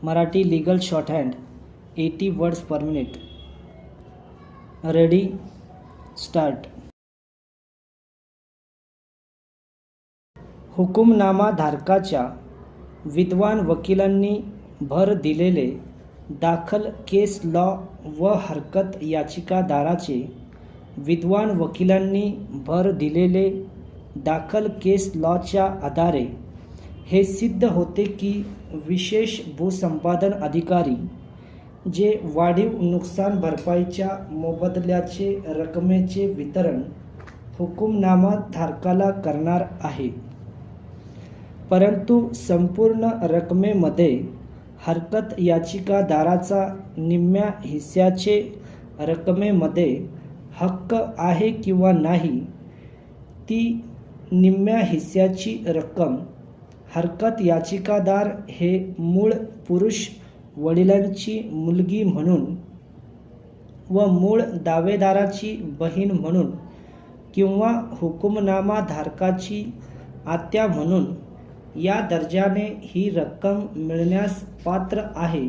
Marathi legal shorthand 80 words per minute. Ready, start. हुकुमनामा धारकाच्या विद्वान वकिलांनी भर दिलेले दाखल केस लॉ व हरकत याचिकादाराचे विद्वान वकिलांनी भर दिलेले दाखल केस लॉच्या आधारे हे सिद्ध होते की विशेष भूसंपादन अधिकारी जे वाढीव नुकसान भरपाईच्या मोबदल्याचे रकमेचे वितरण हुकुमनामा धारकाला करणार आहे, परंतु संपूर्ण रकमेमध्ये हरकत याचिकादाराचा निम्म्या हिस्साचे रकमेमध्ये हक्क आहे किंवा नाही, ती निम्म्या हिस्साची रक्कम हरकत याचिकादार हे मूळ पुरुष वडिलांची मुलगी म्हणून व मूळ दावेदाराची बहीण म्हणून किंवा हुकुमनामा धारकाची आत्या म्हणून या दर्जाने ही रक्कम मिळण्यास पात्र आहे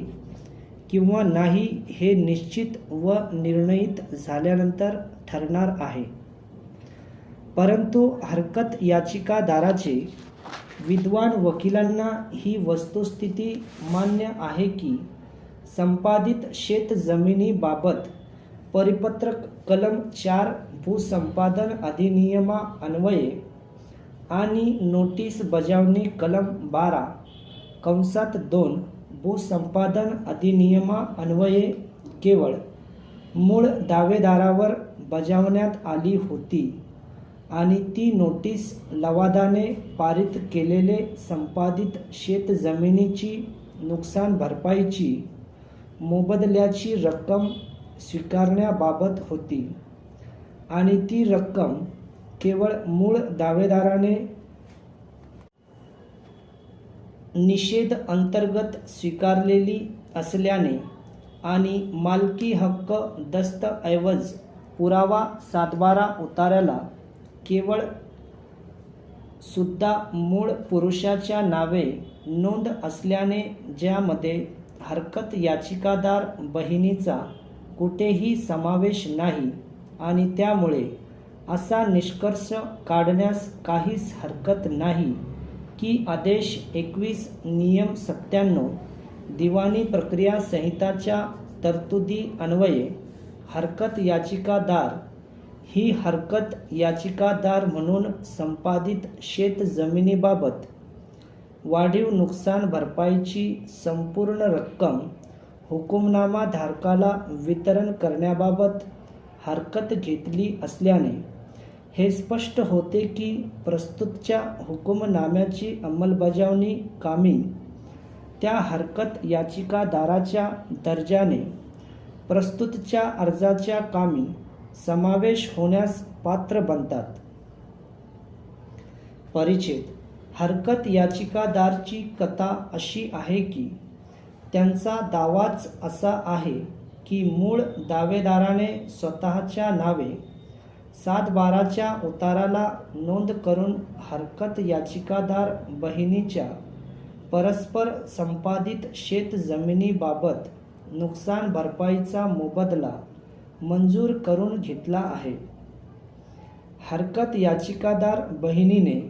किंवा नाही हे निश्चित व निर्णयित झाल्यानंतर ठरणार आहे. परंतु हरकत याचिकादाराचे विद्वान वकिलांना ही वस्तुस्थिती मान्य आहे की संपादित शेतजमिनीबाबत परिपत्रक कलम 4 भूसंपादन अधिनियमा अन्वये आणि नोटीस बजावणी कलम 12(2) भूसंपादन अधिनियमा अन्वये केवळ मूळ दावेदारावर बजावण्यात आली होती आणि ती नोटीस लवादाने पारित केलेले संपादित शेतजमिनीची नुकसान भरपाईची मोबदल्याची रक्कम स्वीकारण्याबाबत होती आणि ती रक्कम केवळ मूळ दावेदाराने निषेध अंतर्गत स्वीकारलेली असल्याने आणि मालकी हक्क दस्तऐवज पुरावा 7/12 उतार्याला केवळ सुद्धा मूळ पुरुषाच्या नावे नोंद असल्याने ज्यामध्ये हरकत याचिकादार बहिणीचा कुठेही समावेश नाही आणि त्यामुळे असा निष्कर्ष काढण्यास काहीच हरकत नाही की आदेश 21 नियम 97 दिवाणी प्रक्रिया संहिताच्या तरतुदी अन्वये हरकत याचिकादार ही हरकत याचिकादार म्हणून संपादित शेतजमिनीबाबत वाढीव नुकसान भरपाईची संपूर्ण रक्कम हुकुमनामा धारकाला वितरण करण्याबाबत हरकत घेतली असल्याने हे स्पष्ट होते की प्रस्तुतच्या हुकुमनाम्याची अंमलबजावणी कामी त्या हरकत याचिकादाराच्या दर्जाने प्रस्तुतच्या अर्जाच्या कामी समावेश होण्यास पात्र बनतात. परिच्छेद. हरकत याचिकादारची कथा अशी आहे की त्यांचा दावाच असा आहे की मूळ दावेदाराने स्वतःच्या नावे 7/12च्या उताराला नोंद करून हरकत याचिकादार बहिणीच्या परस्पर संपादित शेतजमिनीबाबत नुकसान भरपाईचा मोबदला मंजूर करून घेतला आहे. हरकत याचिकादार बहिणीने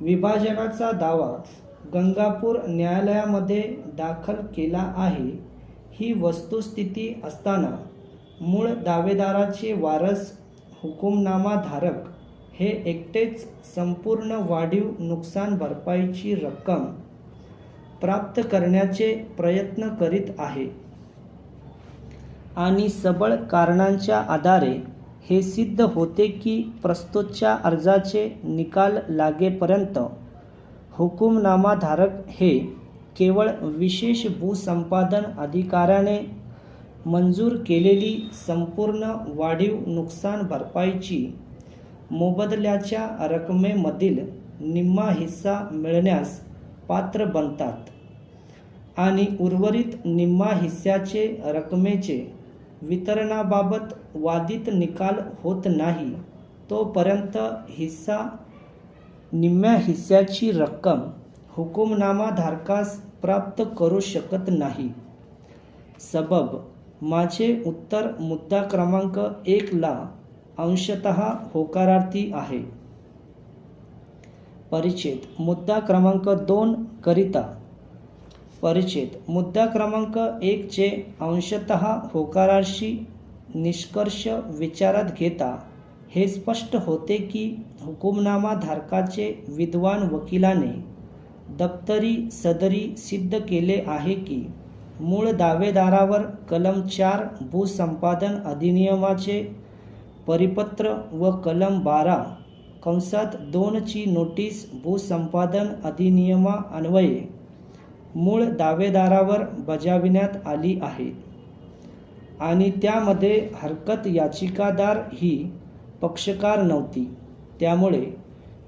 विभाजनाचा दावा गंगापूर न्यायालयामध्ये दाखल केला आहे. ही वस्तुस्थिती असताना मूळ दावेदाराचे वारस हुकुमनामा धारक हे एकटेच संपूर्ण वाढीव नुकसान भरपाईची रक्कम प्राप्त करण्याचे प्रयत्न करीत आहे आणि सबळ कारणांच्या आधारे हे सिद्ध होते की प्रस्तुतच्या अर्जाचे निकाल लागेपर्यंत हुकुमनामा धारक हे केवळ विशेष भूसंपादन अधिकाऱ्याने मंजूर केलेली संपूर्ण वाढीव नुकसान भरपाईची मोबदल्याच्या रकमेमधील निम्मा हिस्सा मिळण्यास पात्र बनतात आणि उर्वरित निम्मा हिस्साचे रकमेचे वितरणाबाबत वादित निकाल होत नाही तोपर्यंत निम्म्या हिस्साची रक्कम हुकुमनामा धारकास प्राप्त करू शकत नाही. सबब माझे उत्तर मुद्दा क्रमांक 1 ला अंशतः होकारार्थी आहे. परिच्छेद मुद्दा क्रमांक 2 करिता. परिच्छेद मुद्दा क्रमांक 1 चे अंशतः होकारार्थी निष्कर्ष विचारात घेता हे स्पष्ट होते की हुकुमनामा धारकाचे विद्वान वकिलाने दप्तरी सदरी सिद्ध केले आहे की मूळ दावेदारावर कलम 4 भूसंपादन अधिनियमाचे परिपत्र व कलम 12(2) ची नोटीस भूसंपादन अधिनियमा अन्वये मूळ दावेदारावर बजाविण्यात आली आहे आणि त्यामध्ये हरकत याचिकादार ही पक्षकार नव्हती. त्यामुळे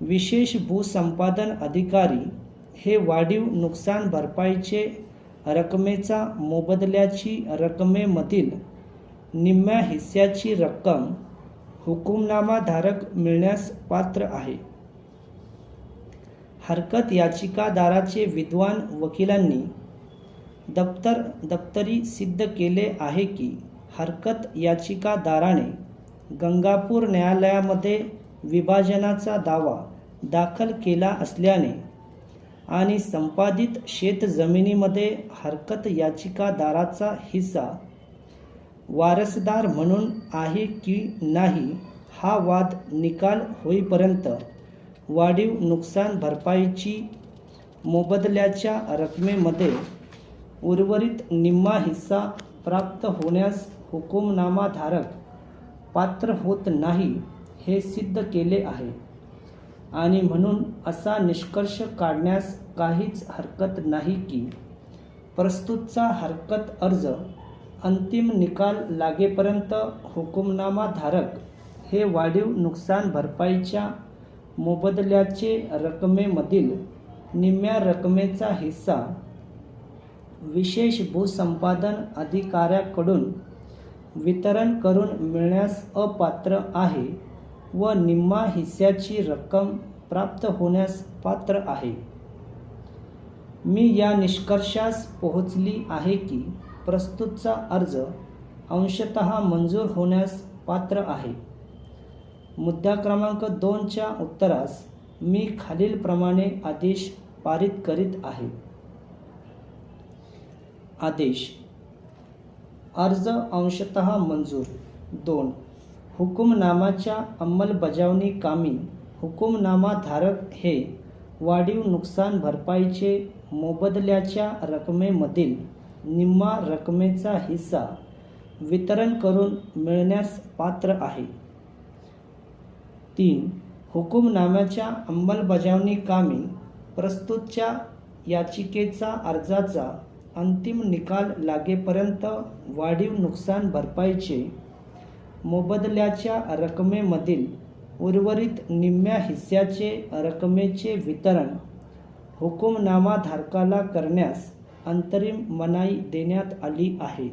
विशेष भूसंपादन अधिकारी हे वाढीव नुकसान भरपाईचे रकमेचा मोबदल्याची रकमेमधील निम्म्या हिस्साची रक्कम हुकुमनामाधारक मिळण्यास पात्र आहे. हरकत याचिकादाराचे विद्वान वकिलांनी दप्तरी सिद्ध केले आहे की हरकत याचिकादाराने गंगापूर न्यायालयामध्ये विभाजनाचा दावा दाखल केला असल्याने आणि संपादित शेतजमिनीमध्ये हरकत याचिकादाराचा हिस्सा वारसदार म्हणून आहे की नाही हा वाद निकाल होईपर्यंत वाढीव नुकसान भरपाईची मोबदल्याच्या रकमेमध्ये उर्वरित निम्मा हिस्सा प्राप्त होण्यास हुकुमनामाधारक पात्र होत नाही हे सिद्ध केले आहे आणि म्हणून असा निष्कर्ष काढण्यास काहीच हरकत नाही की प्रस्तुतचा हरकत अर्ज अंतिम निकाल लागेपर्यंत हुकुमनामाधारक हे वाढीव नुकसान भरपाईच्या मोबदल्याचे रकमेमधील निम्म्या रकमेचा हिस्सा विशेष भूसंपादन अधिकाऱ्याकडून वितरण करून मिळण्यास अपात्र आहे व निम्मा हिस्साची रक्कम प्राप्त होण्यास पात्र आहे. मी या निष्कर्षास पोहोचली आहे की प्रस्तुतचा अर्ज अंशतः मंजूर होण्यास पात्र आहे. मुद्दा क्रमांक 2 च्या उत्तरास मी खालीलप्रमाणे आदेश पारित करीत आहे. आदेश. अर्ज अंशतः मंजूर. 2. हुकुमनामाच्या अंमलबजावणी कामी हुकुमनामाधारक हे वाढीव नुकसान भरपाईचे मोबदल्याच्या रकमेमधील निम्मा रकमेचा हिस्सा वितरण करून मिळण्यास पात्र आहे. 3. हुकुमनाम्याच्या अंमलबजावणी कामी प्रस्तुतच्या याचिकेचा अर्जाचा अंतिम निकाल लागेपर्यंत वाढीव नुकसान भरपाईचे मोबदल्याच्या रकमेमधील उर्वरित निम्म्या हिस्साचे रकमेचे वितरण हुकुमनामाधारकाला करण्यास अंतरिम मनाई देण्यात आली आहे.